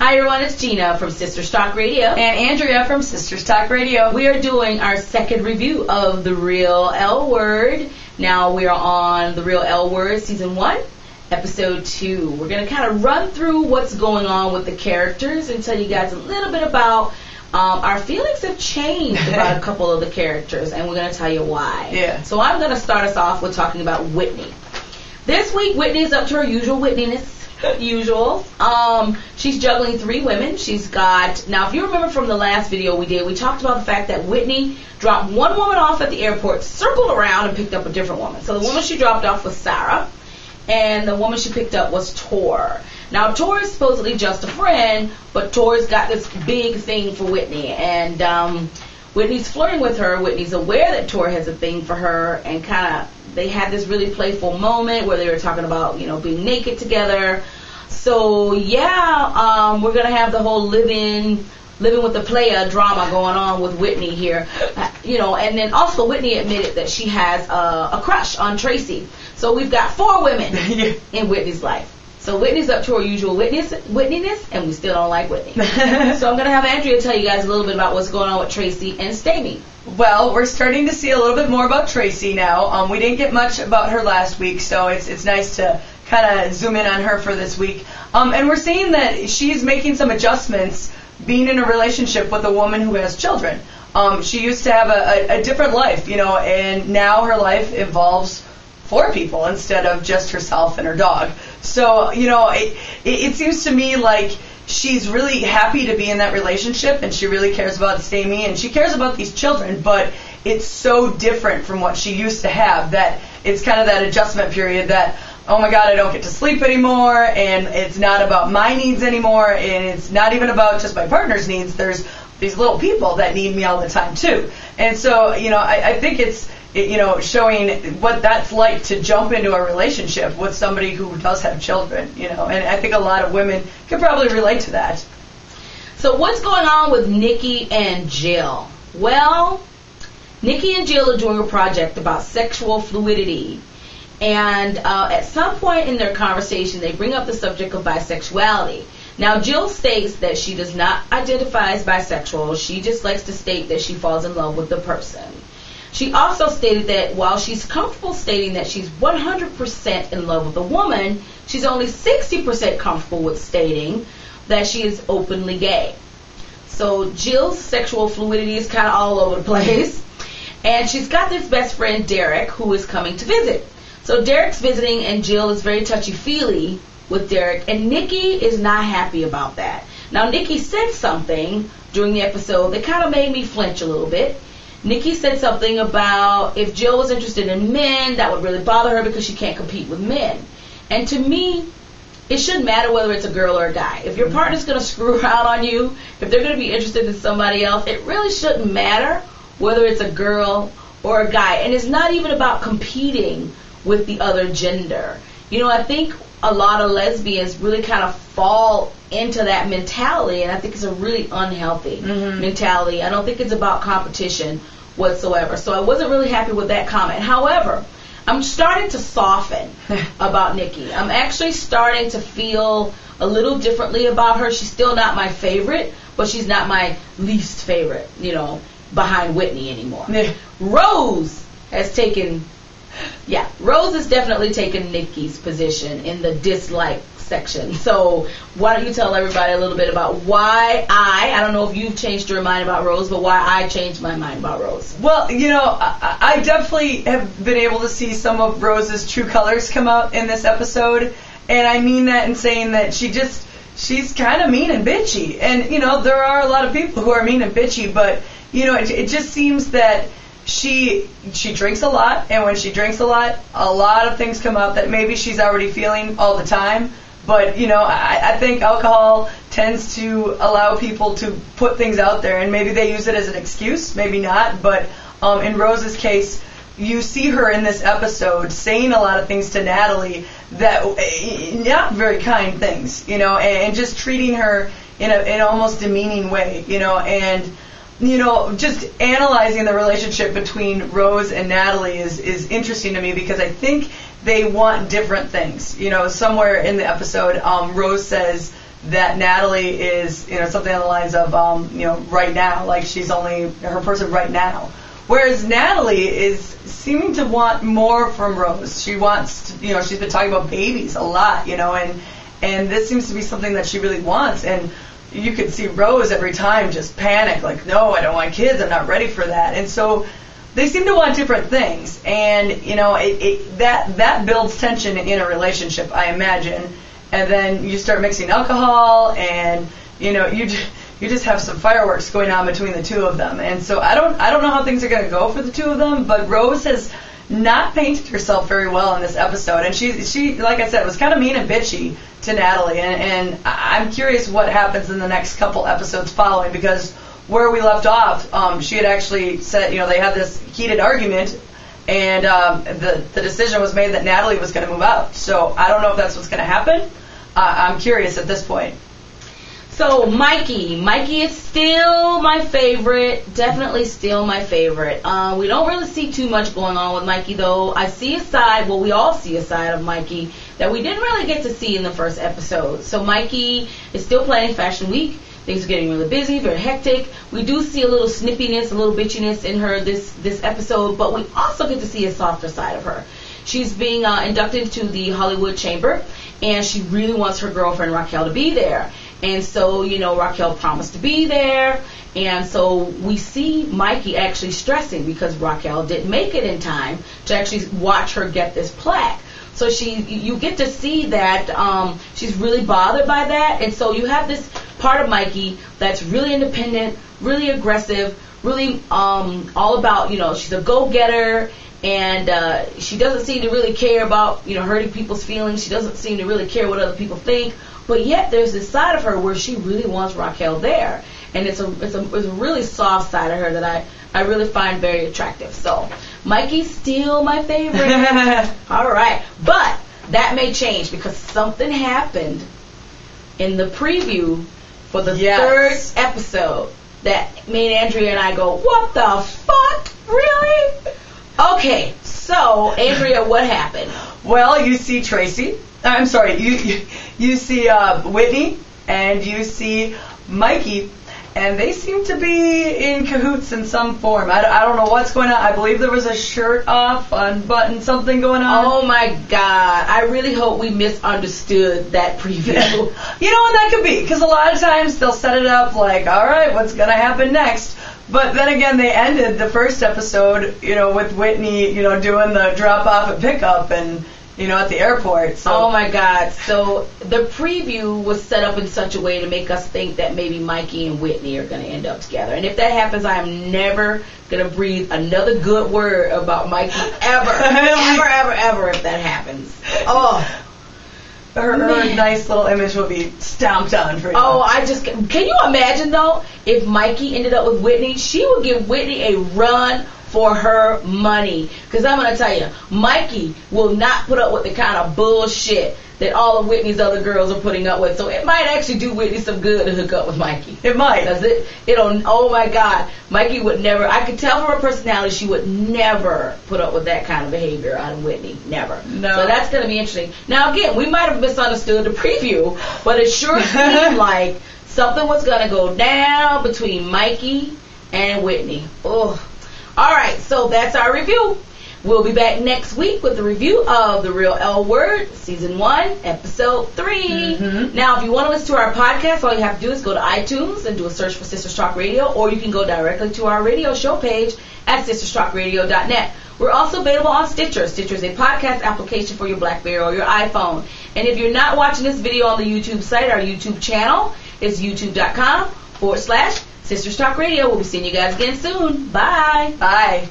Hi everyone, it's Gina from Sisters Talk Radio. And Andrea from Sisters Talk Radio. We are doing our second review of The Real L Word. Now we are on The Real L Word Season 1, Episode 2. We're going to kind of run through what's going on with the characters and tell you guys a little bit about our feelings have changed about a couple of the characters, and we're going to tell you why. Yeah. So I'm going to start us off with talking about Whitney. This week, Whitney is up to her usual Whitneyness. She's juggling 3 women. She's got, now if you remember from the last video we did, we talked about the fact that Whitney dropped one woman off at the airport, circled around, and picked up a different woman. So the woman she dropped off was Sarah, and the woman she picked up was Tor. Now Tor is supposedly just a friend, but Tor's got this big thing for Whitney, and Whitney's flirting with her. Whitney's aware that Tor has a thing for her, and kind of they had this really playful moment where they were talking about, being naked together. So yeah, we're gonna have the whole living with the player drama going on with Whitney here, and then also Whitney admitted that she has a crush on Tracy. So we've got 4 women in Whitney's life. So Whitney's up to her usual Whitneyness, and we still don't like Whitney. So I'm gonna have Andrea tell you guys a little bit about what's going on with Tracy and Stamy. Well, we're starting to see a little bit more about Tracy now. We didn't get much about her last week, so it's nice to kind of zoom in on her for this week. And we're seeing that she's making some adjustments being in a relationship with a woman who has children. She used to have a different life, and now her life involves 4 people instead of just herself and her dog. So, it seems to me like she's really happy to be in that relationship, and she really cares about Stamy, and she cares about these children, but it's so different from what she used to have that it's kind of that adjustment period that, oh my God, I don't get to sleep anymore, and it's not about my needs anymore, and it's not even about just my partner's needs. There's these little people that need me all the time too. And so, I think it's, showing what that's like to jump into a relationship with somebody who does have children, and I think a lot of women can probably relate to that. So what's going on with Nikki and Jill? Well, Nikki and Jill are doing a project about sexual fluidity. And at some point in their conversation, they bring up the subject of bisexuality. Now, Jill states that she does not identify as bisexual. She just likes to state that she falls in love with the person. She also stated that while she's comfortable stating that she's 100% in love with a woman, she's only 60% comfortable with stating that she is openly gay. So Jill's sexual fluidity is kind of all over the place. And she's got this best friend, Derek, who is coming to visit. So Derek's visiting, and Jill is very touchy-feely with Derek, and Nikki is not happy about that. Now, Nikki said something during the episode that kind of made me flinch a little bit. Nikki said something about if Jill was interested in men, that would really bother her because she can't compete with men. And to me, it shouldn't matter whether it's a girl or a guy. If your partner's going to screw around on you, if they're going to be interested in somebody else, it really shouldn't matter whether it's a girl or a guy. And it's not even about competing with the other gender. I think a lot of lesbians really kind of fall into that mentality, and I think it's a really unhealthy mentality. I don't think it's about competition whatsoever. So I wasn't really happy with that comment. However, I'm starting to soften about Nikki. I'm actually starting to feel a little differently about her. She's still not my favorite, but she's not my least favorite, behind Whitney anymore. Rose has definitely taken Nikki's position in the dislike section. So why don't you tell everybody a little bit about why I don't know if you've changed your mind about Rose, but why I changed my mind about Rose. Well, I definitely have been able to see some of Rose's true colors come out in this episode, and I mean that in saying that she's kind of mean and bitchy. And, there are a lot of people who are mean and bitchy, but, it just seems that she drinks a lot, and when she drinks a lot of things come out that maybe she's already feeling all the time. But, I think alcohol tends to allow people to put things out there, and maybe they use it as an excuse, maybe not. But in Rose's case, you see her in this episode saying a lot of things to Natalie that not very kind things, and just treating her in an almost demeaning way, and just analyzing the relationship between Rose and Natalie is interesting to me, because I think they want different things. Somewhere in the episode, Rose says that Natalie is, something on the lines of, right now, like she's only her person right now. Whereas Natalie is seeming to want more from Rose. She wants to, she's been talking about babies a lot, and this seems to be something that she really wants. And you could see Rose every time just panic, like, no, I don't want kids, I'm not ready for that. And so they seem to want different things, and that builds tension in a relationship, I imagine. And then you start mixing alcohol, and you just have some fireworks going on between the two of them. And so I don't know how things are going to go for the two of them, but Rose has not painted herself very well in this episode, and she like I said, was kind of mean and bitchy to Natalie, and I'm curious what happens in the next couple episodes following, because where we left off, she had actually said, they had this heated argument, and the decision was made that Natalie was going to move out. So I don't know if that's what's going to happen. I'm curious at this point. So Mikey is still my favorite, definitely still my favorite. We don't really see too much going on with Mikey, though. I see a side, well, we all see a side of Mikey that we didn't really get to see in the first episode. So Mikey is still planning Fashion Week. Things are getting really busy, very hectic. We do see a little snippiness, a little bitchiness in her this episode, but we also get to see a softer side of her. She's being inducted into the Hollywood Chamber, and she really wants her girlfriend Raquel to be there. And so, Raquel promised to be there, and so we see Mikey actually stressing because Raquel didn't make it in time to actually watch her get this plaque. So you get to see that she's really bothered by that, and so you have this part of Mikey that's really independent, really aggressive, really all about, she's a go-getter, and she doesn't seem to really care about, hurting people's feelings. She doesn't seem to really care what other people think, but yet there's this side of her where she really wants Raquel there, and it's a really soft side of her that I really find very attractive. So Mikey's still my favorite. All right, but that may change because something happened in the preview for the third episode that me and Andrea and I go, what the fuck? Really? Okay, so Andrea, what happened? Well, you see Tracy. I'm sorry, you see Whitney, and you see Mikey, and they seem to be in cahoots in some form. I don't know what's going on. I believe there was a shirt off, unbuttoned, something going on. Oh my God. I really hope we misunderstood that preview. And that could be, because a lot of times they'll set it up like, all right, what's going to happen next? But then again, they ended the first episode, with Whitney, doing the drop off and pickup and, at the airport. So. Oh my God. So the preview was set up in such a way to make us think that maybe Mikey and Whitney are going to end up together. And if that happens, I'm never going to breathe another good word about Mikey ever. ever, if that happens. Oh. Her nice little image will be stomped on for you. Oh, can you imagine though, if Mikey ended up with Whitney, she would give Whitney a run for her money. Because I'm going to tell you, Mikey will not put up with the kind of bullshit that all of Whitney's other girls are putting up with. So it might actually do Whitney some good to hook up with Mikey. It might. Because oh my God, Mikey would never, I could tell from her personality she would never put up with that kind of behavior out of Whitney. Never. No. So that's going to be interesting. Now again, we might have misunderstood the preview, but it sure seemed like something was going to go down between Mikey and Whitney. Ugh. Alright, so that's our review. We'll be back next week with the review of The Real L Word, Season 1, Episode 3. Mm-hmm. Now, if you want to listen to our podcast, all you have to do is go to iTunes and do a search for Sisters Talk Radio, or you can go directly to our radio show page at sisterstalkradio.net. We're also available on Stitcher. Stitcher is a podcast application for your BlackBerry or your iPhone. And if you're not watching this video on the YouTube site, our YouTube channel is youtube.com/Sisters Talk Radio. We'll be seeing you guys again soon. Bye. Bye.